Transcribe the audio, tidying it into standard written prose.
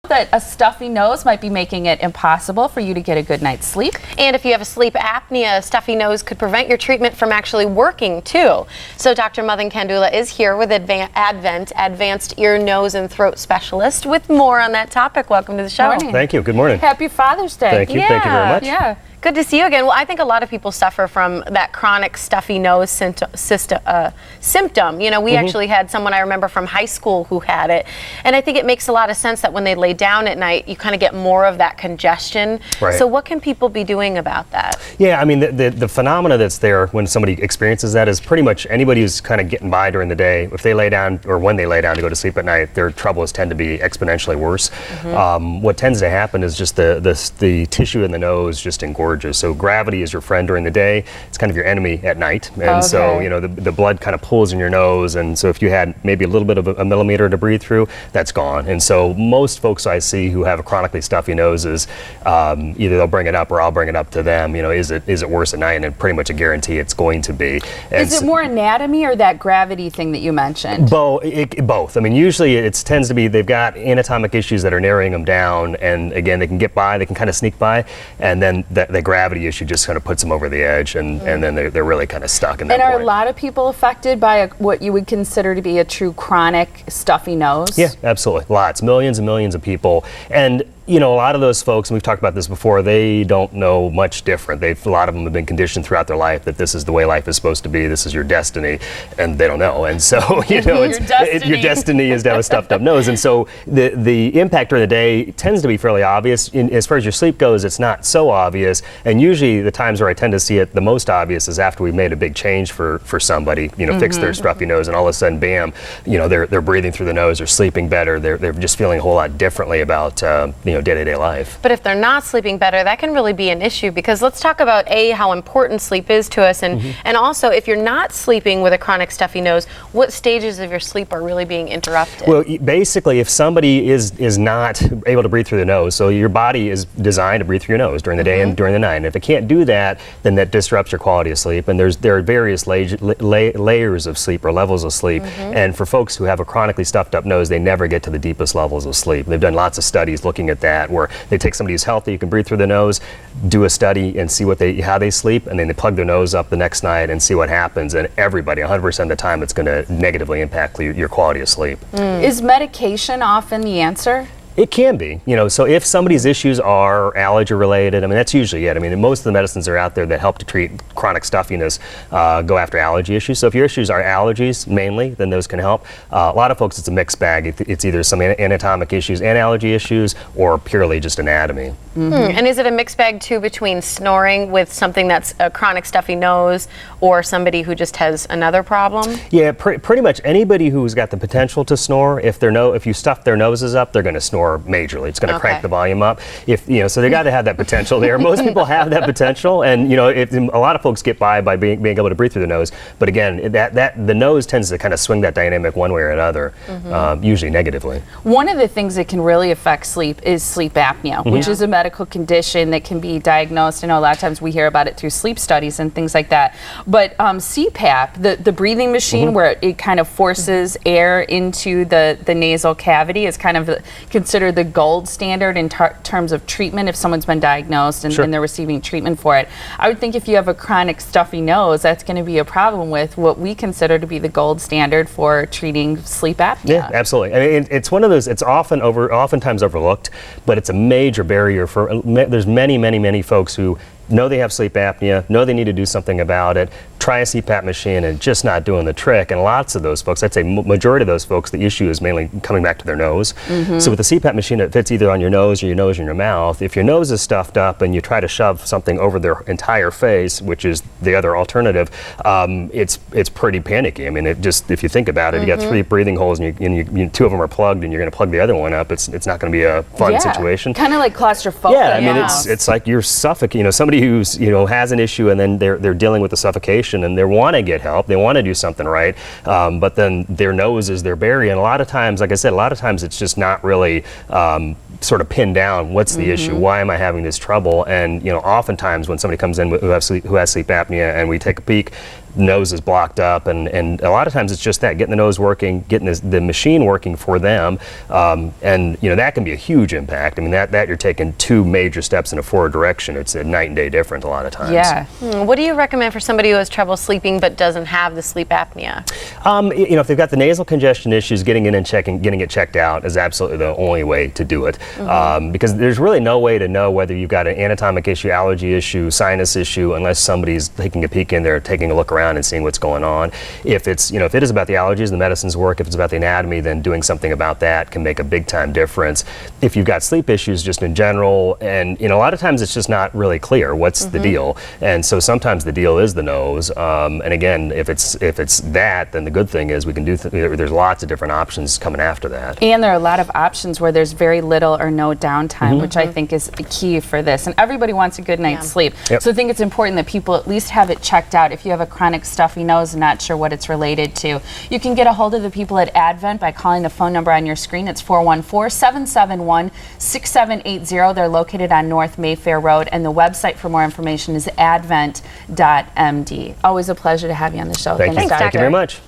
That a stuffy nose might be making it impossible for you to get a good night's sleep. And if you have a sleep apnea, a stuffy nose could prevent your treatment from actually working too. So Dr. Madan Kandula is here with Advanced Ear, Nose, and Throat Specialist with more on that topic. Welcome to the show. Morning. Thank you. Good morning. Happy Father's Day. Thank you. Yeah. Thank you very much. Yeah. Good to see you again. Well, I think a lot of people suffer from that chronic stuffy nose symptom. You know, we actually had someone I remember from high school who had it. And I think it makes a lot of sense that when they lay down at night, you kind of get more of that congestion. Right. So what can people be doing about that? Yeah, I mean, the phenomena that's there when somebody experiences that is pretty much anybody who's kind of getting by during the day. If they lay down, or when they lay down to go to sleep at night, their troubles tend to be exponentially worse. What tends to happen is just the tissue in the nose just engorges. So gravity is your friend during the day. It's kind of your enemy at night. And so, you know, the blood kind of pulls in your nose. And so if you had maybe a little bit of a millimeter to breathe through, that's gone. And so most folks I see who have a chronically stuffy noses, either they'll bring it up or I'll bring it up to them. You know, is it worse at night? And pretty much a guarantee it's going to be. And is it more anatomy or that gravity thing that you mentioned? Both. I mean, usually it tends to be they've got anatomic issues that are narrowing them down. And again, they can get by, they can kind of sneak by. And then the gravity issue just kind of puts them over the edge, and then they're really kind of stuck in that And are point. a lot of people affected by what you would consider to be a true chronic stuffy nose? Yeah, absolutely. Lots, millions and millions of people. And you know, a lot of those folks, and we've talked about this before, they don't know much different. A lot of them have been conditioned throughout their life that this is the way life is supposed to be, this is your destiny, and they don't know. And so, you know, your destiny is to have a stuffed up nose. And so the impact during the day tends to be fairly obvious. As far as your sleep goes, it's not so obvious. And usually the times where I tend to see it the most obvious is after we've made a big change for somebody, you know, fix their stuffy nose, and all of a sudden, bam, you know, they're breathing through the nose, they're sleeping better, they're just feeling a whole lot differently about, you know, day-to-day life. But if they're not sleeping better, that can really be an issue, because let's talk about how important sleep is to us, and also if you're not sleeping with a chronic stuffy nose, what stages of your sleep are really being interrupted? Well, basically, if somebody is not able to breathe through the nose, so your body is designed to breathe through your nose during the day and during the night, and if it can't do that, then that disrupts your quality of sleep. And there are various layers of sleep or levels of sleep, and for folks who have a chronically stuffed up nose, they never get to the deepest levels of sleep. They've done lots of studies looking at that, where they take somebody who's healthy, who can breathe through the nose, do a study and see how they sleep, and then they plug their nose up the next night and see what happens. And everybody, 100% of the time, it's going to negatively impact your quality of sleep. Is medication often the answer? It can be, you know, so if somebody's issues are allergy related, I mean, that's usually it. I mean, most of the medicines that are out there that help to treat chronic stuffiness go after allergy issues. So if your issues are allergies mainly, then those can help. A lot of folks, it's a mixed bag. It's either some anatomic issues and allergy issues, or purely just anatomy. And is it a mixed bag too between snoring with something that's a chronic stuffy nose, or somebody who just has another problem? Yeah, pretty much anybody who's got the potential to snore, if you stuff their noses up, they're going to snore majorly. It's going to crank the volume up. So they got to have that potential there. Most people have that potential, and you know, a lot of folks get by being able to breathe through the nose. But again, the nose tends to kind of swing that dynamic one way or another, usually negatively. One of the things that can really affect sleep is sleep apnea, which is a medical condition that can be diagnosed. I know a lot of times we hear about it through sleep studies and things like that. But CPAP, the breathing machine where it kind of forces air into the nasal cavity, is kind of considered the gold standard in terms of treatment if someone's been diagnosed and they're receiving treatment for it. I would think if you have a chronic stuffy nose, that's going to be a problem with what we consider to be the gold standard for treating sleep apnea. Yeah, absolutely. I mean, it's one of those, it's oftentimes overlooked, but it's a major barrier for, there's many folks who know they have sleep apnea, know they need to do something about it, try a CPAP machine and just not doing the trick. And lots of those folks, I'd say majority of those folks, the issue is mainly coming back to their nose. So with the CPAP machine, it fits either on your nose or your mouth. If your nose is stuffed up and you try to shove something over their entire face, which is the other alternative, it's pretty panicky. I mean, if you think about it, you got 3 breathing holes and 2 of them are plugged, and you're going to plug the other one up. It's not going to be a fun situation. Kind of like claustrophobia. Yeah, I mean, it's like you're suffocating. You know, somebody who's has an issue and then they're dealing with the suffocation and they want to get help, they want to do something right, but then their nose is their barrier. And a lot of times, like I said, it's just not really sort of pinned down. What's the issue? Why am I having this trouble? And oftentimes when somebody comes in who has sleep apnea and we take a peek, nose is blocked up, and a lot of times it's just that, getting the nose working, getting the machine working for them, and that can be a huge impact. I mean, that you're taking 2 major steps in a forward direction. It's a night and day difference a lot of times. Yeah. What do you recommend for somebody who has trouble sleeping but doesn't have the sleep apnea? If they've got the nasal congestion issues, getting in and getting it checked out is absolutely the only way to do it. Because there's really no way to know whether you've got an anatomic issue, allergy issue, sinus issue, unless somebody's taking a peek in there, taking a look around and seeing what's going on. If it's, if it is about the allergies, the medicines work. If it's about the anatomy, then doing something about that can make a big time difference. If you've got sleep issues just in general, and a lot of times it's just not really clear what's the deal. And so sometimes the deal is the nose. And again, if it's that, then the good thing is we can do, there's lots of different options coming after that. And there are a lot of options where there's very little or no downtime, which I think is the key for this. And everybody wants a good night's sleep. Yep. So I think it's important that people at least have it checked out. If you have a chronic stuffy nose and not sure what it's related to, you can get a hold of the people at Advent by calling the phone number on your screen. It's 414-771-6780. They're located on North Mayfair Road, and the website for more information is advent.md. Always a pleasure to have you on the show. Thank you. Thanks, Thank you very much.